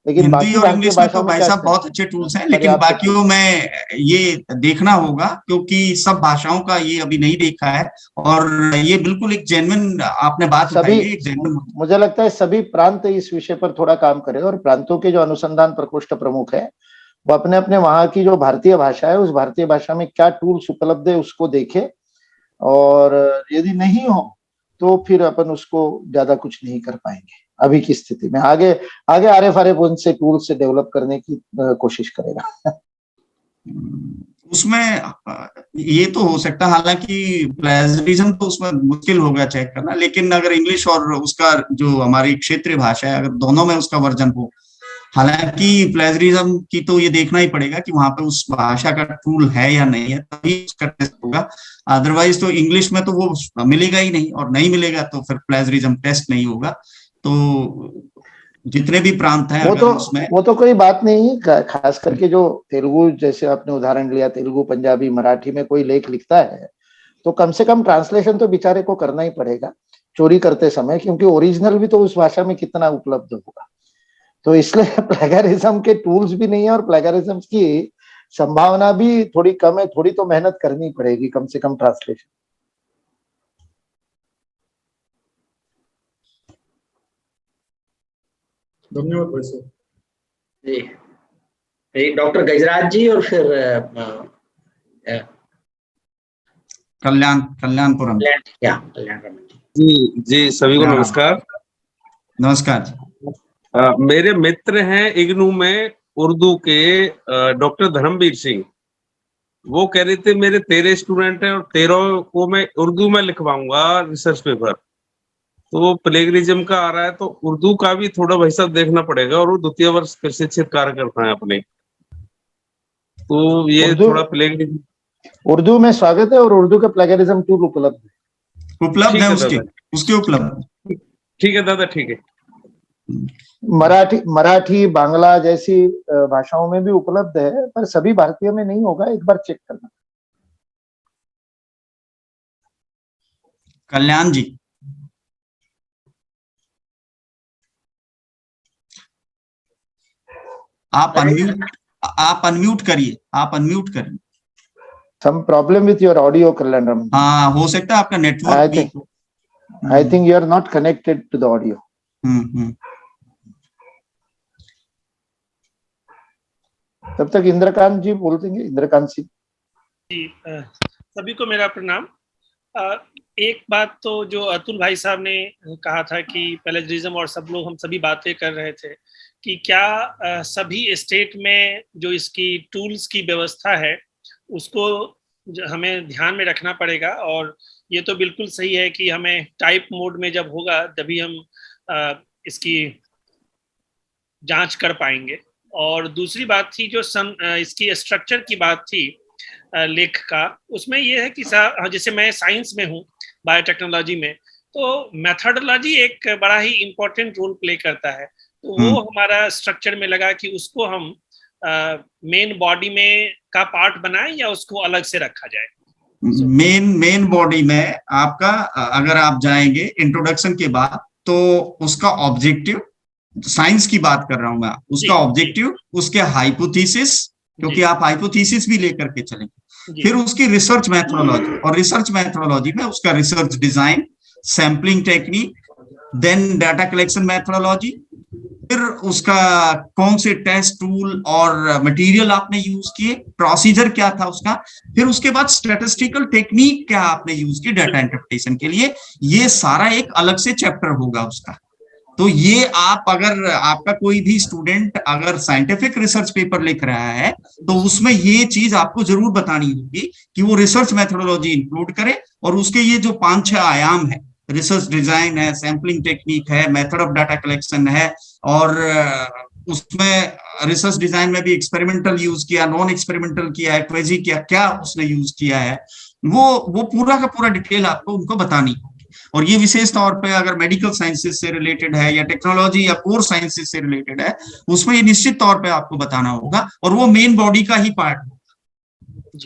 लेकिन बाकी हिंदी और इंग्लिश में तो भाई साहब बहुत अच्छे टूल्स हैं, लेकिन बाकियों में ये देखना होगा, क्योंकि सब भाषाओं का ये अभी नहीं देखा है। और ये बिल्कुल एक जेन्युइन आपने बात उठाई है, एक जेन्युइन। मुझे लगता है सभी प्रांत इस विषय पर थोड़ा काम करें, और प्रांतों के जो अनुसंधान प्रकोष्ठ प्रमुख है वो अपने अपने वहां की जो भारतीय भाषा है, उस भारतीय भाषा में क्या टूल्स उपलब्ध है उसको देखे, और यदि नहीं हो तो फिर अपन उसको ज्यादा कुछ नहीं कर पाएंगे अभी की स्थिति में। आगे RFRF उनसे टूल से डेवलप करने की कोशिश करेगा। उसमें ये तो हो सकता है, हालांकि प्लेजरिज्म तो उसमें मुश्किल होगा चेक करना, लेकिन अगर इंग्लिश और उसका जो हमारी क्षेत्रीय भाषा है, अगर दोनों में उसका वर्जन हो, हालांकि प्लेजरिज्म की तो ये देखना ही पड़ेगा कि वहां पे उस भाषा का टूल है या नहीं है, तभी उसका टेस्ट होगा। अदरवाइज तो इंग्लिश में तो वो मिलेगा ही नहीं, और नहीं मिलेगा तो फिर प्लेजरिज्म टेस्ट नहीं होगा। तो जितने भी प्रांत हैं वो तो कोई बात नहीं, खास करके जो तेलुगु, जैसे आपने उदाहरण लिया, तेलुगु, पंजाबी, मराठी में कोई लेख लिखता है तो कम से कम ट्रांसलेशन तो बेचारे को करना ही पड़ेगा चोरी करते समय, क्योंकि ओरिजिनल भी तो उस भाषा में कितना उपलब्ध होगा। तो इसलिए प्लेगरिज्म के टूल्स भी नहीं है, और प्लेगरिज्म की संभावना भी थोड़ी कम है, थोड़ी तो मेहनत करनी पड़ेगी कम से कम ट्रांसलेशन। धन्यवाद भाई साहब। जी डॉक्टर गजराज जी और फिर कल्याणपुरम। कल्याण रमन जी जी, सभी को हाँ। नमस्कार। नमस्कार जी। मेरे मित्र हैं इग्नू में उर्दू के डॉक्टर धर्मवीर सिंह। वो कह रहे थे मेरे 13 स्टूडेंट हैं और 13 को मैं उर्दू में लिखवाऊंगा रिसर्च पेपर। तो प्लेगरिज्म का आ रहा है, तो उर्दू का भी थोड़ा भाई साहब देखना पड़ेगा। और वो द्वितीय वर्ष कृषि क्षेत्र कार्य करता है अपने, तो ये थोड़ा प्लेगरिज्म। उर्दू में स्वागत है और उर्दू का प्लेगरिज्म टूल उपलब्ध है उसके उपलब्ध। ठीक है दादा, ठीक है। मराठी बांग्ला जैसी भाषाओं में भी उपलब्ध है, पर सभी भारतीयों में नहीं होगा, एक बार चेक करना। कल्याण जी, आप अनम्यूट करिए। Some problem with your audio, Kalyan Raman. हाँ, हो सकता है आपका network. I think you are not connected to the audio. तब तक इंद्रकांत जी बोल देंगे। इंद्रकांत सिंह जी, सभी को मेरा प्रणाम। एक बात तो जो अतुल भाई साहब ने कहा था कि प्लेगरिज्म और सब लोग हम सभी बातें कर रहे थे कि क्या सभी स्टेट में जो इसकी टूल्स की व्यवस्था है उसको हमें ध्यान में रखना पड़ेगा। और ये तो बिल्कुल सही है कि हमें टाइप मोड में जब होगा तभी हम इसकी जांच कर पाएंगे। और दूसरी बात थी जो इसकी स्ट्रक्चर की बात थी लेख का, उसमें यह है कि जैसे मैं साइंस में हूँ, बायोटेक्नोलॉजी में, तो मेथोडोलॉजी एक बड़ा ही इम्पोर्टेंट रोल प्ले करता है। तो वो हमारा स्ट्रक्चर में लगा कि उसको हम मेन बॉडी में का पार्ट बनाएं या उसको अलग से रखा जाए। मेन बॉडी में आपका अगर आप जाएंगे इंट्रोडक्शन के बाद, तो उसका ऑब्जेक्टिव, साइंस की बात कर रहा हूं मैं, उसका ऑब्जेक्टिव, उसके हाइपोथेसिस, क्योंकि आप हाइपोथेसिस भी लेकर के चलेंगे, फिर उसकी रिसर्च मेथोडोलॉजी, और रिसर्च मेथोडोलॉजी में उसका research design, sampling technique, then data collection methodology, फिर उसका कौन से टेस्ट टूल और मटेरियल आपने यूज किए, प्रोसीजर क्या था उसका, फिर उसके बाद स्टैटिस्टिकल टेक्निक क्या आपने यूज की डाटा इंटरप्रिटेशन के लिए। ये सारा एक अलग से चैप्टर होगा उसका। तो ये आप, अगर आपका कोई भी स्टूडेंट अगर साइंटिफिक रिसर्च पेपर लिख रहा है तो उसमें ये चीज आपको जरूर बतानी होगी कि वो रिसर्च मेथोडोलॉजी इंक्लूड करे, और उसके ये जो 5-6 आयाम है, रिसर्च डिजाइन है, सैम्पलिंग टेक्निक है, मेथड ऑफ डाटा कलेक्शन है, और उसमें रिसर्च डिजाइन में भी एक्सपेरिमेंटल यूज किया, नॉन एक्सपेरिमेंटल किया है, क्वेजी किया, क्या उसने यूज किया है, वो पूरा का पूरा डिटेल आपको उनको बतानी होगी। और ये विशेष तौर पे अगर मेडिकल साइंसेस से रिलेटेड है या टेक्नोलॉजी या कोर साइंसेस से रिलेटेड है, उसमें ये निश्चित तौर पे आपको बताना होगा, और वो मेन बॉडी का ही पार्ट है।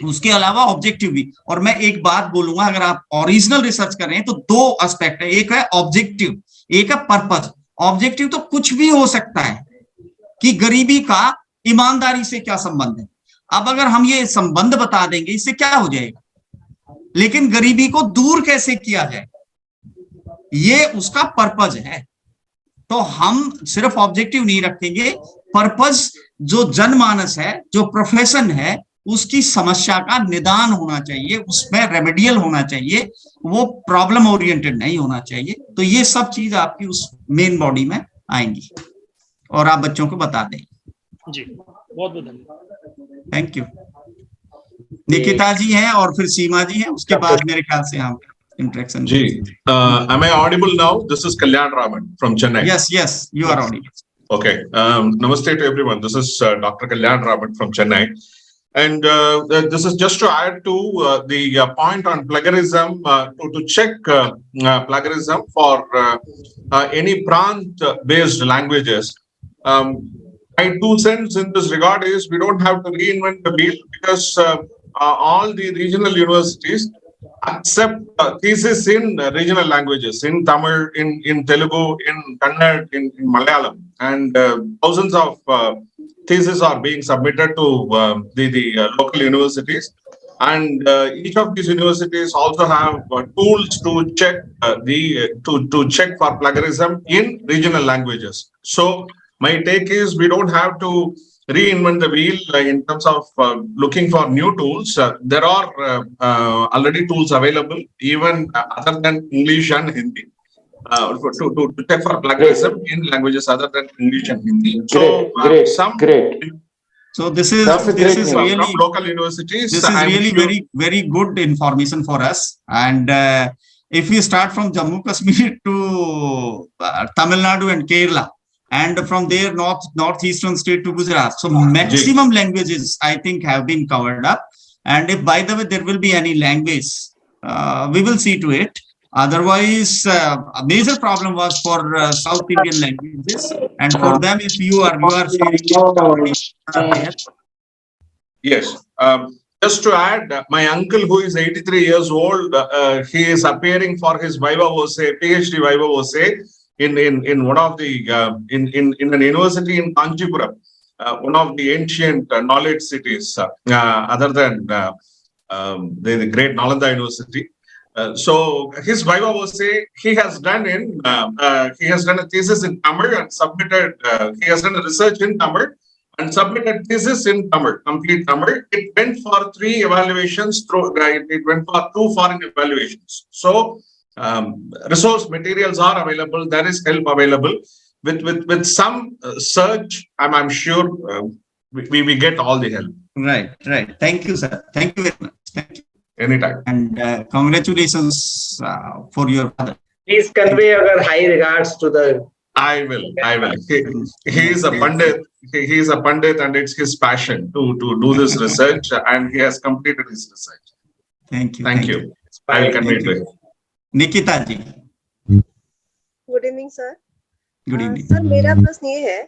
उसके अलावा ऑब्जेक्टिव भी। और मैं एक बात बोलूंगा, अगर आप ओरिजिनल रिसर्च कर रहे हैं तो 2 एस्पेक्ट है, एक है ऑब्जेक्टिव, एक है पर्पस। ऑब्जेक्टिव तो कुछ भी हो सकता है कि गरीबी का ईमानदारी से क्या संबंध है। अब अगर हम ये संबंध बता देंगे इससे क्या हो जाएगा, लेकिन गरीबी को दूर कैसे किया जाए, ये उसका पर्पस है। तो हम सिर्फ ऑब्जेक्टिव नहीं रखेंगे, पर्पस जो जनमानस है, जो प्रोफेशन है, उसकी समस्या का निदान होना चाहिए, उसमें रेमेडियल होना चाहिए, वो प्रॉब्लम ओरिएंटेड नहीं होना चाहिए। तो ये सब चीज आपकी उस मेन बॉडी में आएंगी और आप बच्चों को बता देंगे। जी, बहुत बहुत धन्यवाद। Thank you. निकिता जी हैं और फिर सीमा जी हैं, उसके बाद मेरे ख्याल से हम interaction. Am I audible now? This is Kalyan Raman from Chennai. Yes, you are audible. Okay. Namaste to everyone. This is Dr. Kalyan Raman from Chennai. And this is just to add to the point on plagiarism, to check plagiarism for any Prant-based languages. My 2 cents in this regard is we don't have to reinvent the wheel, because all the regional universities accept thesis in regional languages, in Tamil, in Telugu, in Kannada, in Malayalam, and thousands of theses are being submitted to the local universities, and each of these universities also have tools to check to check for plagiarism in regional languages. So my take is we don't have to reinvent the wheel in terms of looking for new tools. There are already tools available, even other than English and Hindi, to check for plagiarism in languages other than English and Hindi. So Great. So this is really from local universities. This is really very good information for us. And if we start from Jammu Kashmir to Tamil Nadu and Kerala, and from there northeastern state to Gujarat, so maximum languages I think have been covered up. And if by the way there will be any language, we will see to it. Otherwise, a major problem was for South Indian languages, and for them, if you are sharing. Yes. Just to add, my uncle, who is 83 years old, he is appearing for his Viva Voce, PhD Viva Voce, in one of the in an university in Kanchipuram, one of the ancient knowledge cities, other than the great Nalanda University. So his Viva Voce, he has done a thesis in Tamil and submitted. He has done a research in Tamil and submitted thesis in Tamil, complete Tamil. It went for 3 evaluations. It went for 2 foreign evaluations. So resource materials are available. There is help available. With some search, I'm sure we get all the help. Right. Thank you, sir. Thank you very much. Thank you. Anytime. And congratulations for your father. Please convey our high regards to the. I will. He is a Pandit. He is a Pandit, and it's his passion to do this research, and he has completed his research. Thank you. Thank you. I will convey to him. Nikita ji. Good evening sir. Good evening sir, मेरा प्रश्न ये है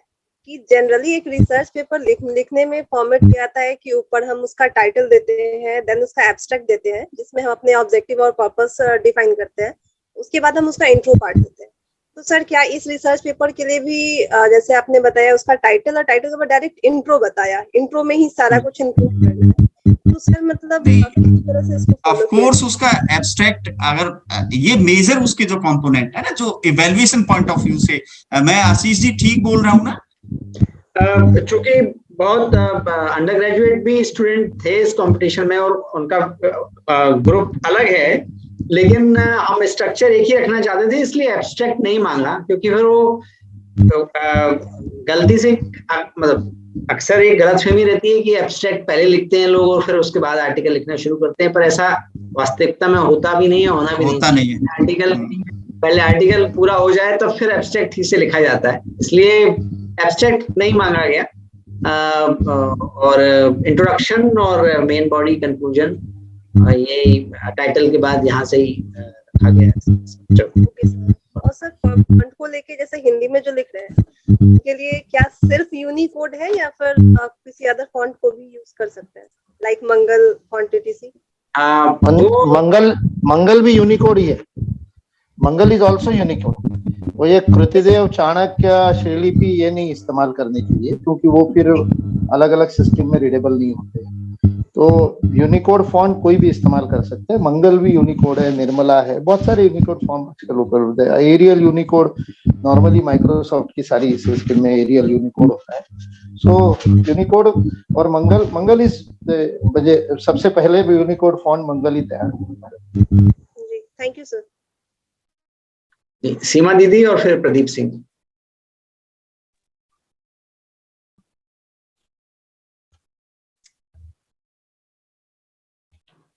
कि generally एक research paper लिखने में format क्या आता है कि ऊपर हम उसका टाइटल देते हैं, देन उसका एब्स्ट्रैक्ट देते हैं जिसमें हम अपने ऑब्जेक्टिव और पर्पस डिफाइन करते हैं, उसके बाद हम उसका इंट्रो पार्ट देते हैं। तो सर क्या इस रिसर्च पेपर के लिए भी जैसे आपने बताया उसका टाइटल और टाइटल के बाद डायरेक्ट इंट्रो बताया, इंट्रो में ही सारा कुछ इंक्लूड करना है, तो सर मतलब किस तरह से इसको ऑफ कोर्स उसका एब्स्ट्रैक्ट, अगर ये मेजर उसके जो कंपोनेंट है ना, जो इवैल्यूएशन पॉइंट ऑफ व्यू से, मैं आशीष जी ठीक बोल रहा हूँ ना? चूंकि बहुत अंडर ग्रेजुएट भी स्टूडेंट थे इस कंपटीशन में और उनका ग्रुप अलग है, लेकिन हम स्ट्रक्चर एक ही रखना चाहते थे, इसलिए एब्स्ट्रैक्ट नहीं मांगा, क्योंकि फिर वो गलती से मतलब अक्सर एक गलतफहमी रहती है कि एब्स्ट्रैक्ट पहले लिखते हैं लोग और फिर उसके बाद आर्टिकल लिखना शुरू करते हैं, पर ऐसा वास्तविकता में होता भी नहीं है, होना भी नहीं है। आर्टिकल पहले आर्टिकल पूरा हो जाए तब फिर एब्स्ट्रैक्ट ठीक से लिखा जाता है, इसलिए एब्स्ट्रैक्ट नहीं मांगा गया। और इंट्रोडक्शन और मेन बॉडी कंक्लूजन ये टाइटल के बाद यहाँ से ही रखा गया। और सर फॉन्ट को लेके जैसे हिंदी में जो लिख रहे हैं उसके लिए क्या सिर्फ यूनिकोड है या फिर आप किसी अदर फॉन्ट को भी यूज कर सकते हैं, लाइक मंगल फॉन्ट एटीसी? मंगल भी यूनिकोड ही है, मंगल इज ऑल्सो यूनिकोड। वो ये कृतिदेव, चाणक्य, श्रीलिपि ये नहीं इस्तेमाल करने चाहिए क्योंकि वो फिर अलग अलग सिस्टम में रीडेबल नहीं होते। तो यूनिकोड फॉन्ट कोई भी इस्तेमाल कर सकते हैं, मंगल भी यूनिकोड है, निर्मला है, बहुत सारे यूनिकोड फॉन्ट आजकल उपलब्ध है। एरियल यूनिकोड नॉर्मली माइक्रोसॉफ्ट की सारी सिस्टम में एरियल यूनिकोड होता है। सो यूनिकोड और मंगल इस सबसे पहले भी यूनिकोड फॉन्ट मंगल ही तैयार होता है। जी थैंक यू सर। सीमा दीदी और फिर प्रदीप सिंह।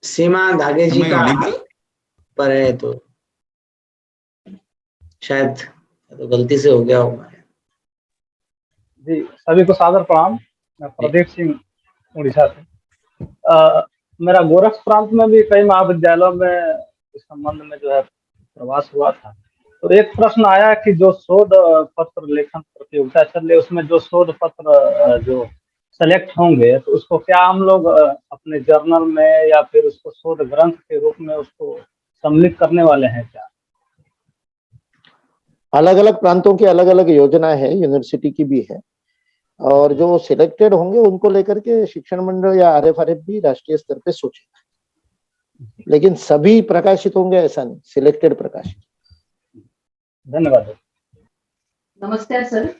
सीमा धागे जी का पर है तो शायद तो गलती से हो गया होगा। जी सभी को सादर प्रणाम। मैं प्रदीप सिंह उड़ीसा से। मेरा गोरख प्रांत में भी कई महाविद्यालयों में इस संबंध में जो है प्रवास हुआ था, तो एक प्रश्न आया कि जो शोध पत्र लेखन प्रतियोगिता चल रही उसमें जो शोध पत्र जो सेलेक्ट होंगे तो उसको क्या हम लोग अपने जर्नल में या फिर उसको शोध ग्रंथ के रूप में उसको सम्मिलित करने वाले हैं क्या? अलग अलग प्रांतों की अलग अलग योजना है, यूनिवर्सिटी की भी है। और जो सिलेक्टेड होंगे उनको लेकर के शिक्षण मंडल या RFRF भी राष्ट्रीय स्तर पे सोचेगा, लेकिन सभी प्रकाशित होंगे ऐसा नहीं, सिलेक्टेड प्रकाशित। धन्यवाद। नमस्कार सर।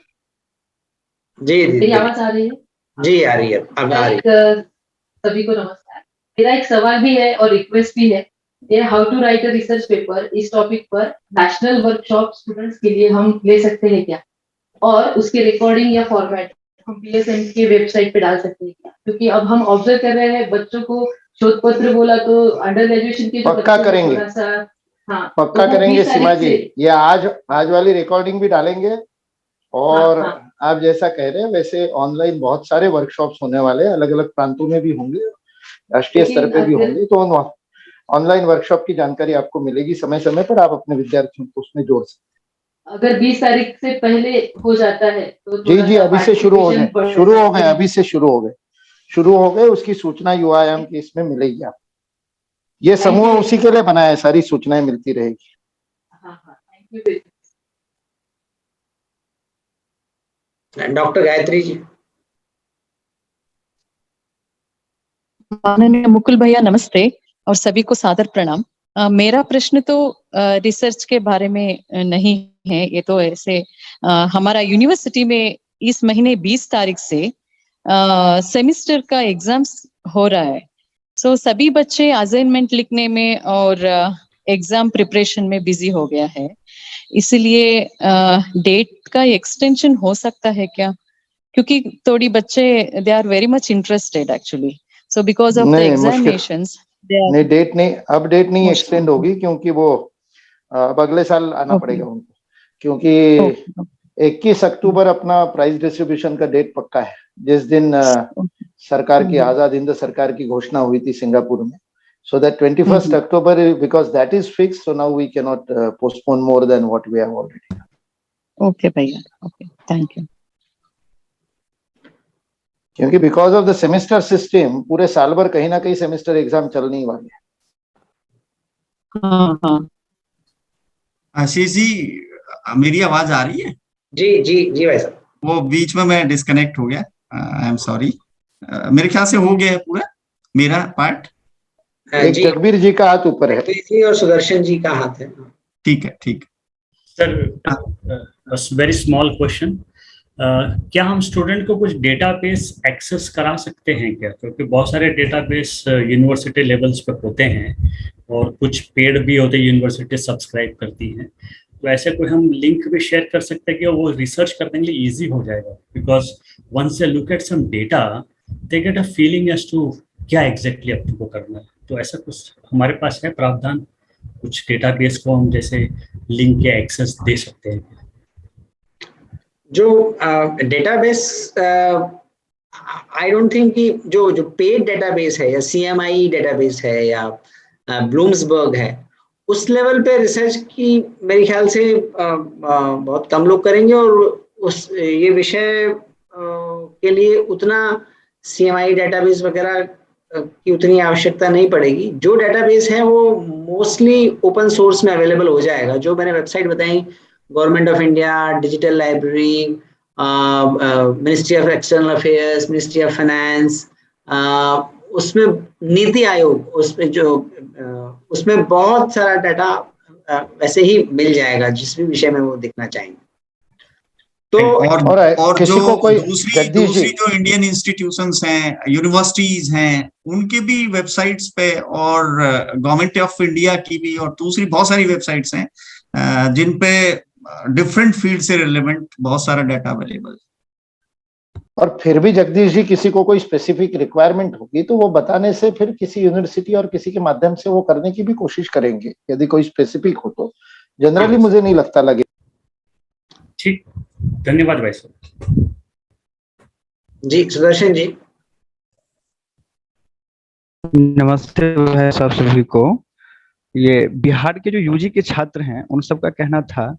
जी मेरी आवाज आ रही है? जी आ रही है, अब आ रही है। सभी को नमस्कार। मेरा एक सवाल भी है और रिक्वेस्ट भी है। ये how to write a research paper, इस टॉपिक पर नेशनल वर्कशॉप स्टूडेंट्स के लिए हम ले सकते हैं क्या, और उसकी रिकॉर्डिंग या फॉर्मेट हम PSM के वेबसाइट पे डाल सकते हैं क्या? क्योंकि अब हम ऑब्जर्व कर रहे हैं बच्चों को शोध पत्र बोला तो अंडर ग्रेजुएशन के जो पक्का बच्चे हैं, करेंगे, थोड़ा सा हाँ पक्का तो करेंगे 20 तारीख सीमा जी। से- ये आज वाली रिकॉर्डिंग भी डालेंगे, और हाँ। आप जैसा कह रहे हैं वैसे ऑनलाइन बहुत सारे वर्कशॉप्स होने वाले हैं, अलग अलग प्रांतों में भी होंगे, राष्ट्रीय स्तर पे भी होंगे, तो ऑनलाइन वर्कशॉप की जानकारी आपको मिलेगी समय समय पर, आप अपने विद्यार्थियों को उसमें जोड़ सकते हैं। अगर 20 तारीख से पहले हो जाता है तो जी जी, अभी से शुरू हो participation बढ़ गए, अभी से शुरू हो गए। उसकी सूचना युवायाम की इसमें मिलेगी आप। ये समूह उसी के लिए बनाया है, सारी सूचनाएं मिलती रहेगी। हाँ, thank you. Doctor Gayatri ji. माननीय मुकुल भैया नमस्ते, और सभी को सादर प्रणाम। मेरा प्रश्न तो रिसर्च के बारे में नहीं है, ये तो ऐसे हमारा यूनिवर्सिटी में इस महीने 20 तारीख से सेमेस्टर का एग्जाम्स हो रहा है। सो सभी बच्चे असाइनमेंट लिखने में और एग्जाम प्रिपरेशन में बिजी हो गया है, इसलिए डेट का एक्सटेंशन हो सकता है क्या? क्योंकि थोड़ी बच्चे they are very much interested actually, so because of the examinations नहीं, डेट नहीं, अब डेट नहीं एक्सटेंड होगी, क्योंकि वो अब अगले साल आना पड़ेगा उनको, क्योंकि 21 अक्टूबर अपना प्राइज डिस्ट्रीब्यूशन का डेट पक्का है, जिस दिन सरकार की आजाद हिंद सरकार की घोषणा हुई थी सिंगापुर में। So that 21st October, because that is fixed, so now we cannot postpone more than what we have already done. Okay भैया, okay, thank you. क्योंकि because of the semester system पूरे साल भर कहीं ना कहीं सेमेस्टर एग्जाम चलने वाले हैं। हाँ। आशीष जी, मेरी आवाज आ रही है? जी जी जी भाई साहब। वो बीच में मैं डिस्कनेक्ट हो गया, आई एम सॉरी। मेरे ख्याल से हो गया है पूरा मेरा पार्ट। जगबीर जी का हाथ ऊपर है। जगबीर जी और सुदर्शन जी का हाथ है। ठीक है, ठीक सर, बस वेरी स्मॉल क्वेश्चन, क्या हम स्टूडेंट को कुछ डेटाबेस एक्सेस करा सकते हैं क्या? क्योंकि बहुत सारे डेटाबेस यूनिवर्सिटी लेवल्स पर होते हैं और कुछ पेड भी होते हैं, यूनिवर्सिटी सब्सक्राइब करती हैं, तो ऐसे कोई हम लिंक भी शेयर कर सकते हैं कि वो रिसर्च करने के लिए इजी हो जाएगा? Because once they look at some data they get a feeling as to क्या एग्जैक्टली अब तुमको करना है। तो ऐसा कुछ हमारे पास है प्रावधान, कुछ डेटाबेस को हम जैसे लिंक या एक्सेस दे सकते हैं? जो डेटाबेस, आई डोंट थिंक कि जो पेड डेटाबेस है या CMI डेटाबेस है या ब्लूम्सबर्ग है, उस लेवल पे रिसर्च की मेरे ख्याल से बहुत कम लोग करेंगे, और ये विषय के लिए उतना CMI डेटाबेस वगैरह की उतनी आवश्यकता नहीं पड़ेगी। जो डेटाबेस है वो मोस्टली ओपन सोर्स में अवेलेबल हो जाएगा। जो मैंने वेबसाइट बताई, government of India, digital library, ministry of external affairs, ministry of finance, उसमें नीति आयोग, उसमें बहुत सारा डाटा वैसे ही मिल जाएगा, जिस भी विषय में वो देखना चाहेंगे। तो और जो दूसरी जो इंडियन इंस्टीट्यूशंस हैं, यूनिवर्सिटीज हैं, उनके भी वेबसाइट्स पे, और गवर्नमेंट ऑफ इंडिया की भी, और दूसरी बहुत सारी वेबसाइट्स हैं जिन पे डिफरेंट फील्ड से रिलेवेंट बहुत सारा डाटा अवेलेबल है। और फिर भी जगदीश जी, किसी को कोई स्पेसिफिक रिक्वायरमेंट होगी तो वो बताने से फिर किसी यूनिवर्सिटी और किसी के माध्यम से वो करने की भी कोशिश करेंगे, यदि कोई स्पेसिफिक हो तो। जनरली मुझे नहीं लगता लगे। ठीक, धन्यवाद भाई साहब। जी सुदर्शन जी। नमस्ते भाई साहब सभी को। ये बिहार के जो UG के छात्र हैं, उन सब का कहना था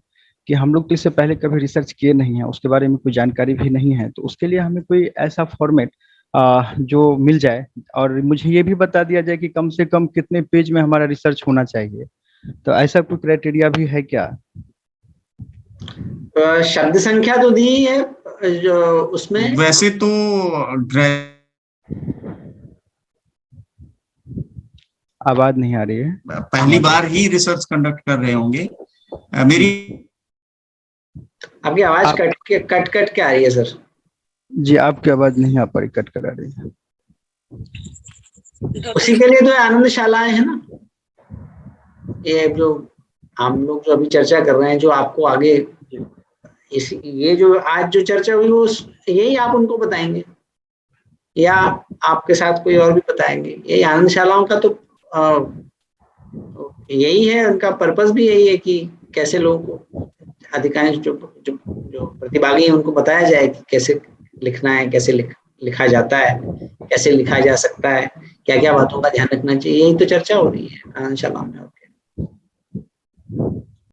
कि हम लोग तो इससे पहले कभी रिसर्च किए नहीं है, उसके बारे में कोई जानकारी भी नहीं है, तो उसके लिए हमें कोई ऐसा फॉर्मेट जो मिल जाए, और मुझे ये भी बता दिया जाए कि कम से कम कितने पेज में हमारा रिसर्च होना चाहिए, तो ऐसा कोई क्राइटेरिया भी है क्या? शब्द संख्या तो दी है, जो उसमें वैसे तो आवाज नहीं आ रही है। पहली बार ही रिसर्च कंडक्ट कर रहे होंगे। मेरी आपकी आवाज कट के आ रही है सर। जी आपकी आवाज नहीं आ पा रही, कट कर आ रही है। उसी के लिए तो आनंदशालाएं है ना, ये जो हम लोग जो अभी चर्चा कर रहे हैं, जो आपको आगे ये जो आज जो चर्चा हुई वो यही आप उनको बताएंगे या आपके साथ कोई और भी बताएंगे। यही आनंदशालाओं का तो यही है, उनका पर्पस भी यही है कि कैसे लोगों को अधिकांश जो प्रतिभागी हैं उनको बताया जाए कि कैसे लिखना है, कैसे लिखा जाता है, कैसे लिखा जा सकता है, क्या क्या बातों का ध्यान रखना चाहिए। यही तो चर्चा हो रही है आनंदशालाओं में।